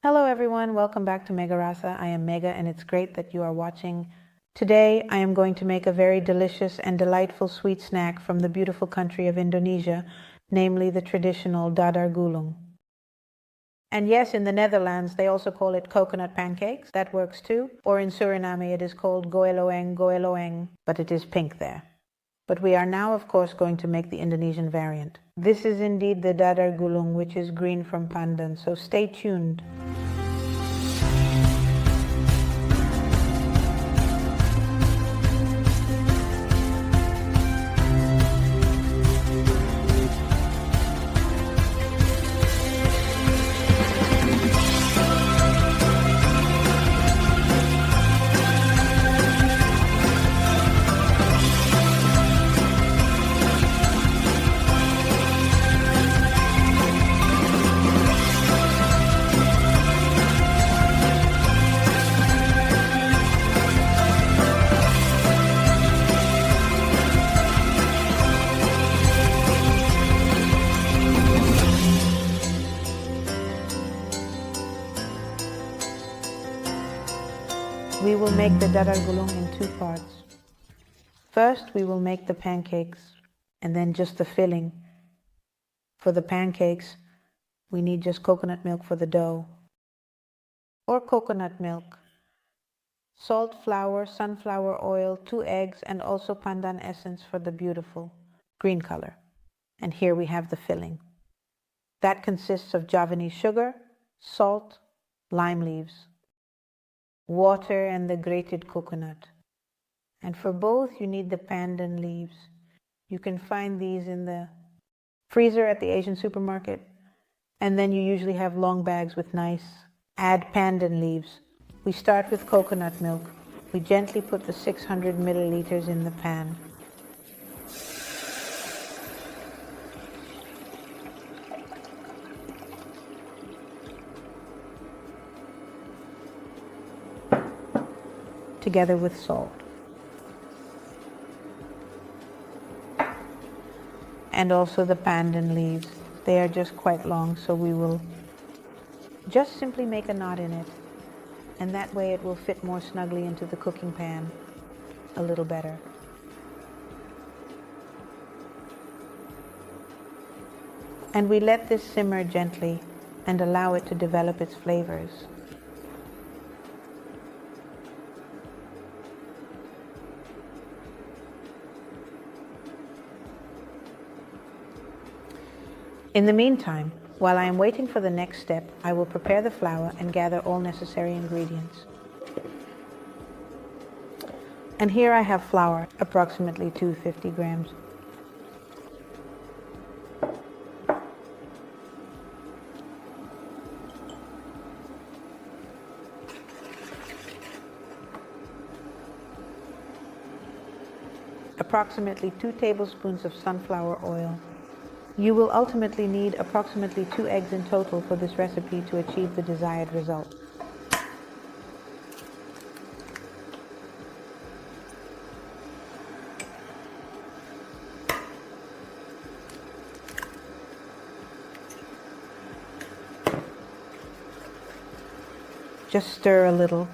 Hello everyone, welcome back to Megarasa. I am Mega and it's great that you are watching. Today I am going to make a very delicious and delightful sweet snack from the beautiful country of Indonesia, namely the traditional Dadar Gulung. And yes, in the Netherlands they also call it coconut pancakes, that works too. Or in Suriname it is called goeloeng, but it is pink there. But we are now of course going to make the Indonesian variant. This is indeed the Dadar Gulung, which is green from pandan, so stay tuned. We will make the Dadar Gulung in two parts. First, we will make the pancakes and then just the filling. For the pancakes, we need just coconut milk for the dough, or coconut milk, salt, flour, sunflower oil, 2 eggs, and also pandan essence for the beautiful green color. And here we have the filling. That consists of Javanese sugar, salt, lime leaves, water, and the grated coconut. And for both you need the pandan leaves. You can find these in the freezer at the Asian supermarket, and then you usually have long bags with nice. Add pandan leaves. We start with coconut milk. We gently put the 600 milliliters in the pan. Together with salt. And also the pandan leaves. They are just quite long, so we will just simply make a knot in it. And that way it will fit more snugly into the cooking pan a little better. And we let this simmer gently and allow it to develop its flavors. In the meantime, while I am waiting for the next step, I will prepare the flour and gather all necessary ingredients. And here I have flour, approximately 250 grams. Approximately 2 tablespoons of sunflower oil. You will ultimately need approximately 2 eggs in total for this recipe to achieve the desired result. Just stir a little.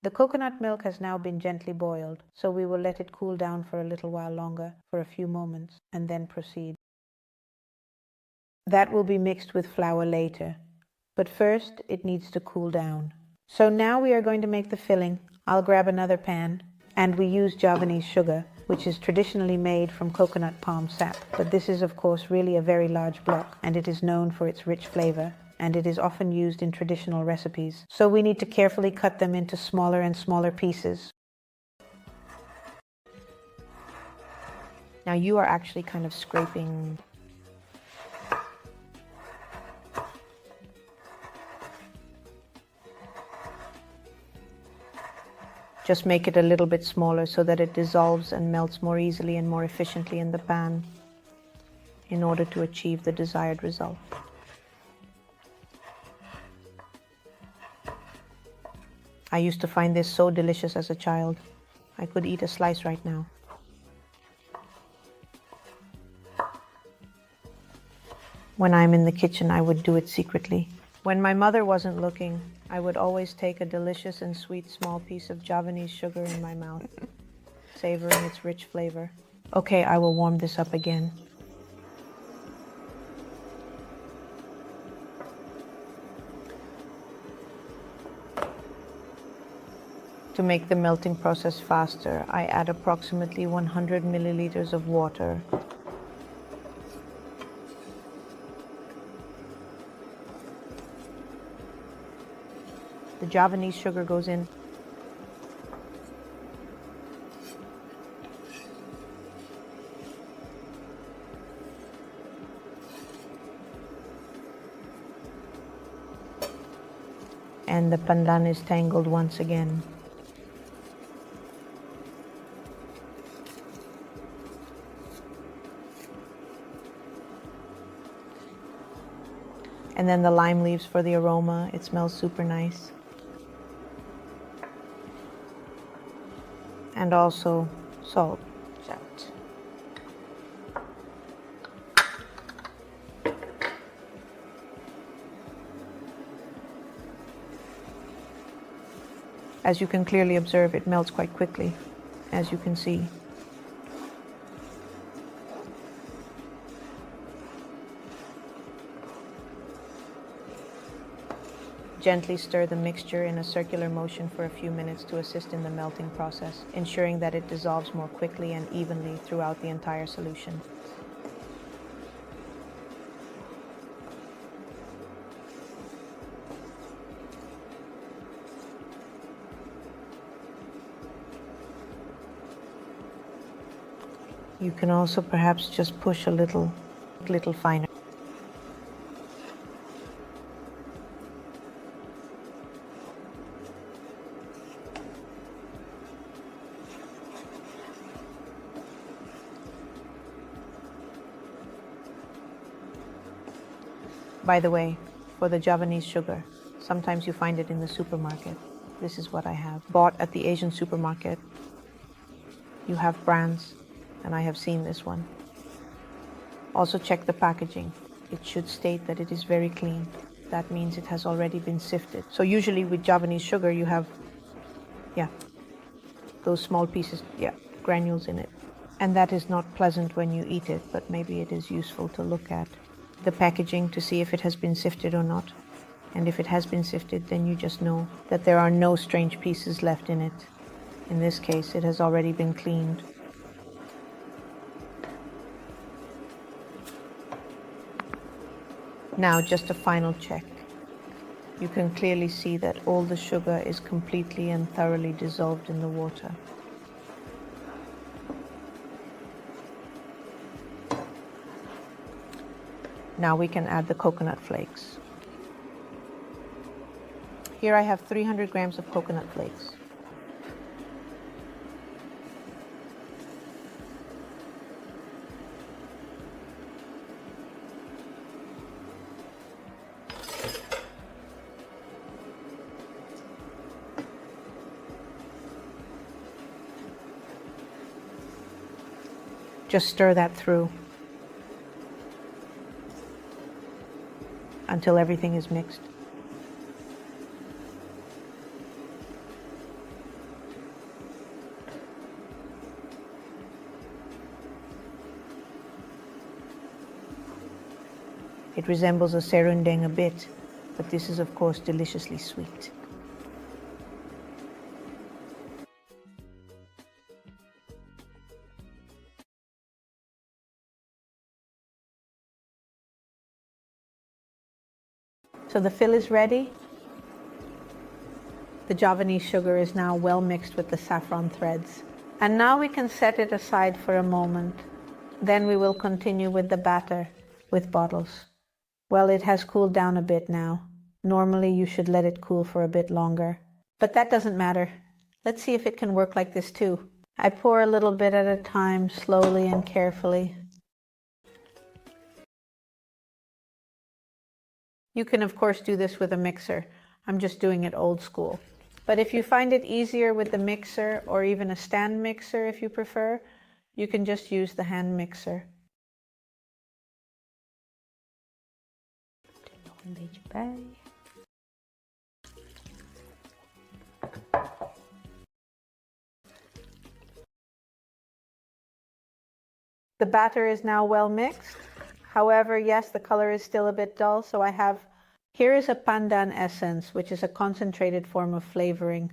The coconut milk has now been gently boiled, so we will let it cool down for a little while longer, for a few moments, and then proceed. That will be mixed with flour later, but first it needs to cool down. So now we are going to make the filling. I'll grab another pan, and we use Javanese sugar, which is traditionally made from coconut palm sap, but this is of course really a very large block, and it is known for its rich flavor, and it is often used in traditional recipes. So we need to carefully cut them into smaller and smaller pieces. Now you are actually kind of scraping Just make it a little bit smaller so that it dissolves and melts more easily and more efficiently in the pan in order to achieve the desired result. I used to find this so delicious as a child. I could eat a slice right now. When I'm in the kitchen, I would do it secretly. When my mother wasn't looking, I would always take a delicious and sweet small piece of Javanese sugar in my mouth, savoring its rich flavor. Okay, I will warm this up again. To make the melting process faster, I add approximately 100 milliliters of water. The Javanese sugar goes in. And the pandan is tangled once again. And then the lime leaves for the aroma. It smells super nice. And also salt. As you can clearly observe, it melts quite quickly, as you can see. Gently stir the mixture in a circular motion for a few minutes to assist in the melting process, ensuring that it dissolves more quickly and evenly throughout the entire solution. You can also perhaps just push a little finer. By the way, for the Javanese sugar, sometimes you find it in the supermarket. This is what I have bought at the Asian supermarket. You have brands, and I have seen this one. Also check the packaging. It should state that it is very clean. That means it has already been sifted. So usually with Javanese sugar you have, those small pieces, granules in it. And that is not pleasant when you eat it, but maybe it is useful to look at the packaging to see if it has been sifted or not. And if it has been sifted, then you just know that there are no strange pieces left in it. In this case, it has already been cleaned. Now, just a final check. You can clearly see that all the sugar is completely and thoroughly dissolved in the water. Now we can add the coconut flakes. Here I have 300 grams of coconut flakes. Just stir that through until everything is mixed. It resembles a serundeng a bit, but this is of course deliciously sweet. So the fill is ready. The Javanese sugar is now well mixed with the saffron threads. And now we can set it aside for a moment. Then we will continue with the batter with bottles. Well, it has cooled down a bit now. Normally you should let it cool for a bit longer. But that doesn't matter. Let's see if it can work like this too. I pour a little bit at a time, slowly and carefully. You can of course do this with a mixer. I'm just doing it old school. But if you find it easier with the mixer, or even a stand mixer if you prefer, you can just use the hand mixer. The batter is now well mixed. However, yes, the color is still a bit dull, so here is a pandan essence, which is a concentrated form of flavoring.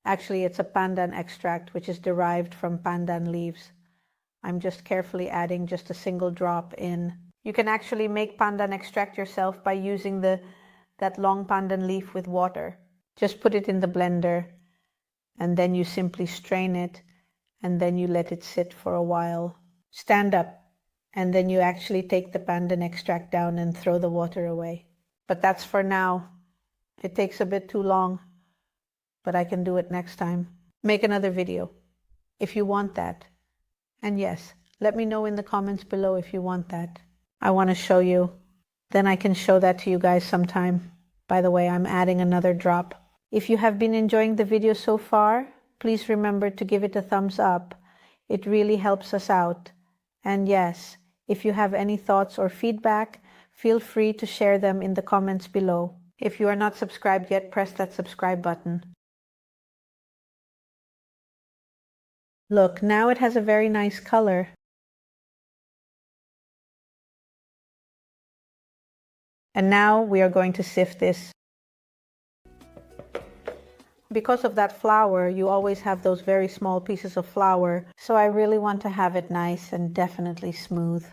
Actually, it's a pandan extract, which is derived from pandan leaves. I'm just carefully adding just a single drop in. You can actually make pandan extract yourself by using that long pandan leaf with water. Just put it in the blender, and then you simply strain it, and then you let it sit for a while. Stand up, and then you actually take the pandan extract down and throw the water away. But that's for now. It takes a bit too long, but I can do it next time. Make another video if you want that. And yes, let me know in the comments below if you want that. I want to show you. Then I can show that to you guys sometime. By the way, I'm adding another drop. If you have been enjoying the video so far, please remember to give it a thumbs up. It really helps us out. And yes, if you have any thoughts or feedback, feel free to share them in the comments below. If you are not subscribed yet, press that subscribe button. Look, now it has a very nice color. And now we are going to sift this. Because of that flour, you always have those very small pieces of flour, so I really want to have it nice and definitely smooth.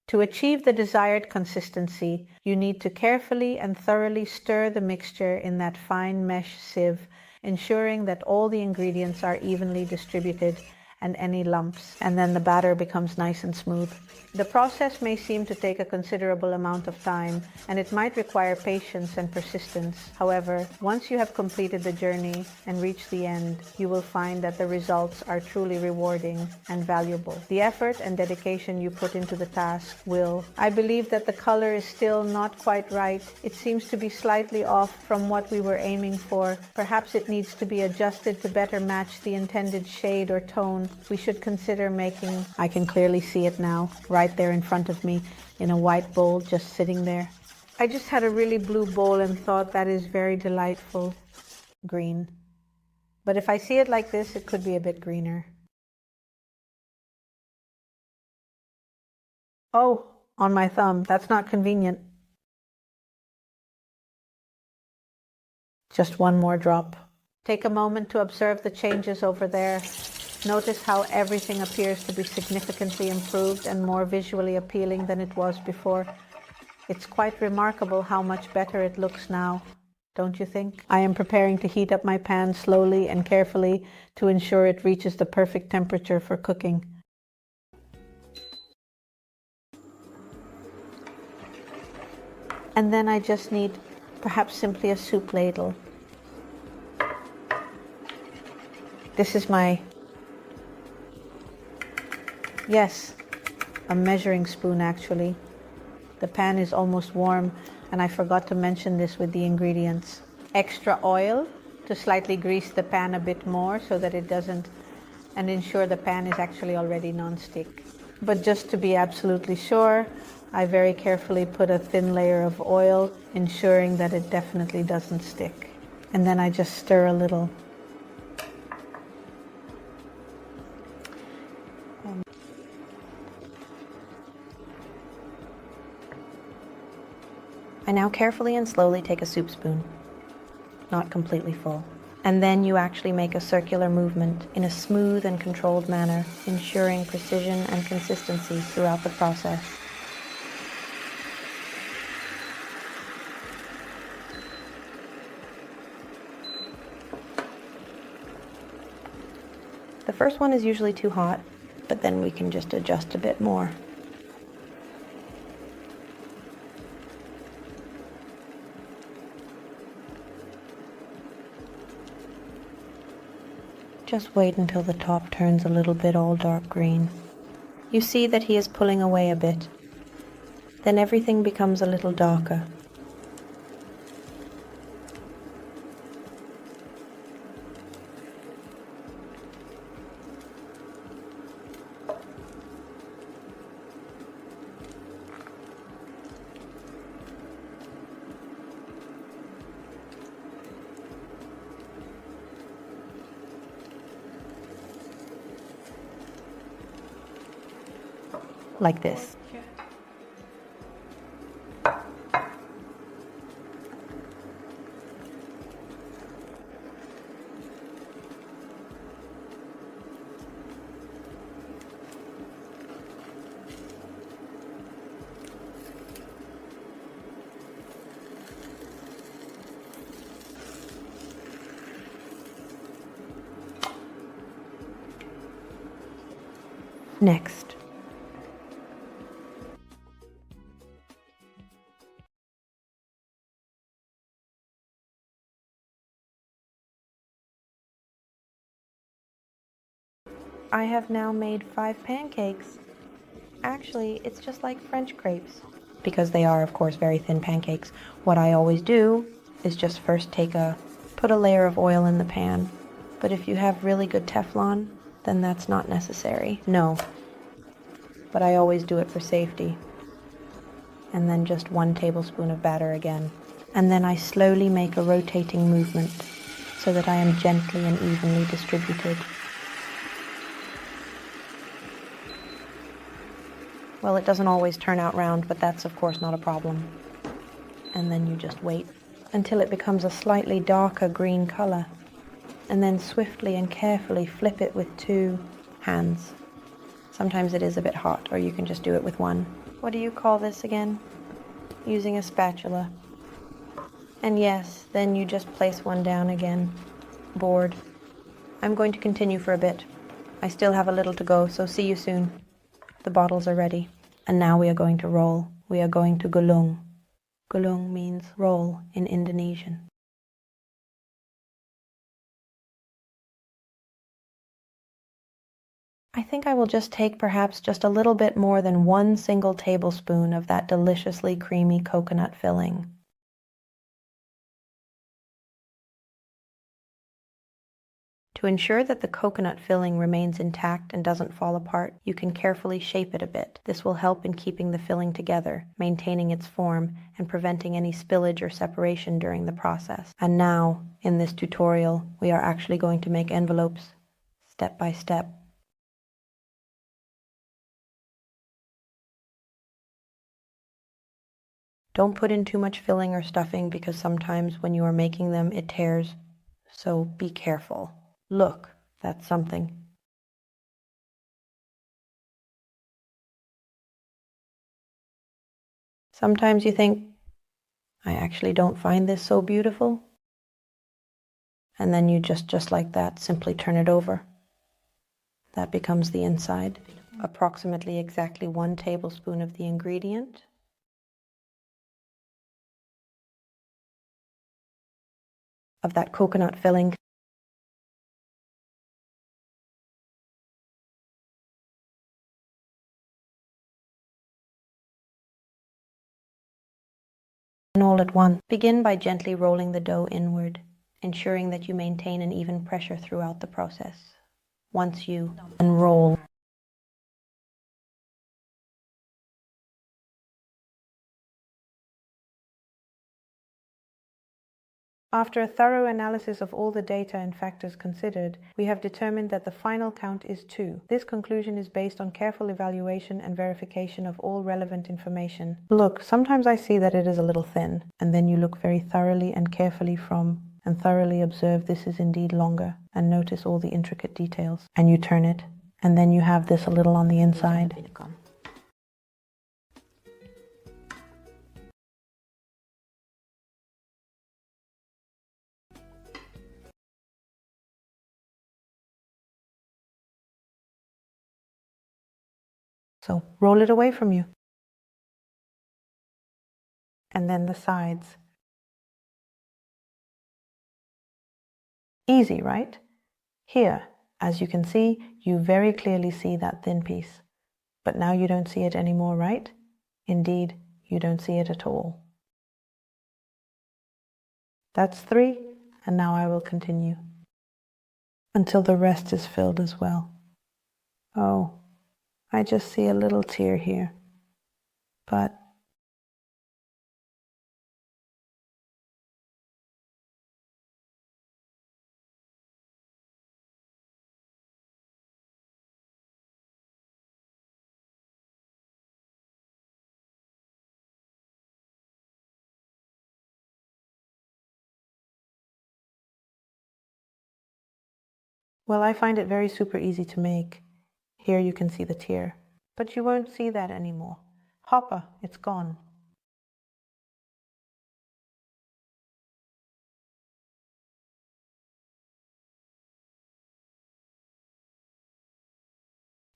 To achieve the desired consistency, you need to carefully and thoroughly stir the mixture in that fine mesh sieve, ensuring that all the ingredients are evenly distributed and any lumps, and then the batter becomes nice and smooth. The process may seem to take a considerable amount of time, and it might require patience and persistence. However, once you have completed the journey and reached the end, you will find that the results are truly rewarding and valuable. The effort and dedication you put into the task will. I believe that the color is still not quite right. It seems to be slightly off from what we were aiming for. Perhaps it needs to be adjusted to better match the intended shade or tone. We should consider making. I can clearly see it now, right there in front of me, in a white bowl just sitting there. I just had a really blue bowl and thought that is very delightful. Green. But if I see it like this, it could be a bit greener. Oh, on my thumb. That's not convenient. Just one more drop. Take a moment to observe the changes over there. Notice how everything appears to be significantly improved and more visually appealing than it was before. It's quite remarkable how much better it looks now, don't you think? I am preparing to heat up my pan slowly and carefully to ensure it reaches the perfect temperature for cooking. And then I just need perhaps simply a soup ladle. This is yes, a measuring spoon actually. The pan is almost warm, and I forgot to mention this with the ingredients. Extra oil to slightly grease the pan a bit more so that it doesn't, and ensure the pan is actually already non-stick. But just to be absolutely sure, I very carefully put a thin layer of oil, ensuring that it definitely doesn't stick. And then I just stir a little. I now carefully and slowly take a soup spoon, not completely full. And then you actually make a circular movement in a smooth and controlled manner, ensuring precision and consistency throughout the process. The first one is usually too hot, but then we can just adjust a bit more. Just wait until the top turns a little bit all dark green. You see that he is pulling away a bit. Then everything becomes a little darker. Like this. Next. I have now made 5 pancakes. Actually, it's just like French crepes. Because they are, of course, very thin pancakes. What I always do is just first put a layer of oil in the pan. But if you have really good Teflon, then that's not necessary. No. But I always do it for safety. And then just 1 tablespoon of batter again. And then I slowly make a rotating movement so that I am gently and evenly distributed. Well, it doesn't always turn out round, but that's of course not a problem. And then you just wait until it becomes a slightly darker green color. And then swiftly and carefully flip it with 2 hands. Sometimes it is a bit hot, or you can just do it with 1. What do you call this again? Using a spatula. And yes, then you just place 1 down again. Bored. I'm going to continue for a bit. I still have a little to go, so see you soon. The bottles are ready. And now we are going to roll. We are going to gulung. Gulung means roll in Indonesian. I think I will just take perhaps just a little bit more than 1 single tablespoon of that deliciously creamy coconut filling. To ensure that the coconut filling remains intact and doesn't fall apart, you can carefully shape it a bit. This will help in keeping the filling together, maintaining its form, and preventing any spillage or separation during the process. And now, in this tutorial, we are actually going to make envelopes, step by step. Don't put in too much filling or stuffing because sometimes when you are making them, it tears. So be careful. Look, that's something. Sometimes you think, I actually don't find this so beautiful. And then you just like that, simply turn it over. That becomes the inside. Approximately exactly 1 tablespoon of the ingredient. Of that coconut filling. And all at once. Begin by gently rolling the dough inward, ensuring that you maintain an even pressure throughout the process. Once you unroll, After a thorough analysis of all the data and factors considered, we have determined that the final count is 2. This conclusion is based on careful evaluation and verification of all relevant information. Look, sometimes I see that it is a little thin, and then you look very thoroughly and carefully and thoroughly observe this is indeed longer, and notice all the intricate details. And you turn it, and then you have this a little on the inside. So roll it away from you. And then the sides. Easy, right? Here, as you can see, you very clearly see that thin piece. But now you don't see it anymore, right? Indeed, you don't see it at all. That's 3, and now I will continue until the rest is filled as well. Oh, I just see a little tear here, but well, I find it very super easy to make. Here you can see the tear, but you won't see that anymore. Hoppa, it's gone.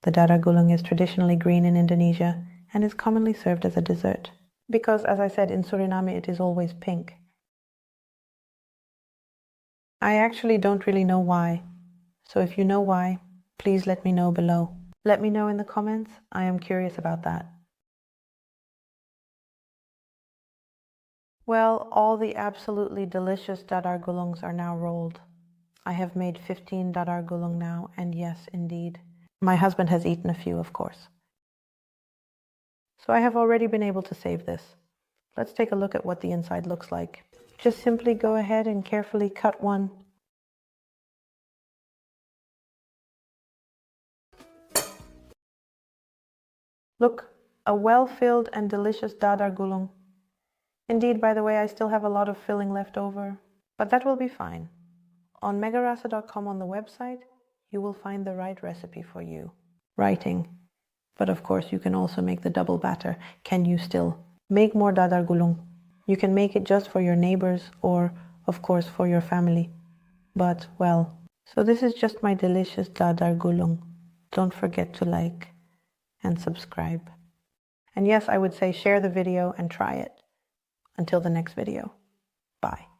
The Dadar Gulung is traditionally green in Indonesia and is commonly served as a dessert. Because, as I said, in Suriname it is always pink. I actually don't really know why. So if you know why, please let me know below. Let me know in the comments. I am curious about that. Well, all the absolutely delicious Dadar Gulungs are now rolled. I have made 15 Dadar Gulung now, and yes, indeed. My husband has eaten a few, of course. So I have already been able to save this. Let's take a look at what the inside looks like. Just simply go ahead and carefully cut one. Look, a well-filled and delicious Dadar Gulung. Indeed, by the way, I still have a lot of filling left over, but that will be fine. On Megarasa.com on the website, you will find the right recipe for you. Writing. But of course, you can also make the double batter. Can you still make more Dadar Gulung? You can make it just for your neighbors or, of course, for your family. But, well, so this is just my delicious Dadar Gulung. Don't forget to like and subscribe. And yes, I would say share the video and try it. Until the next video. Bye.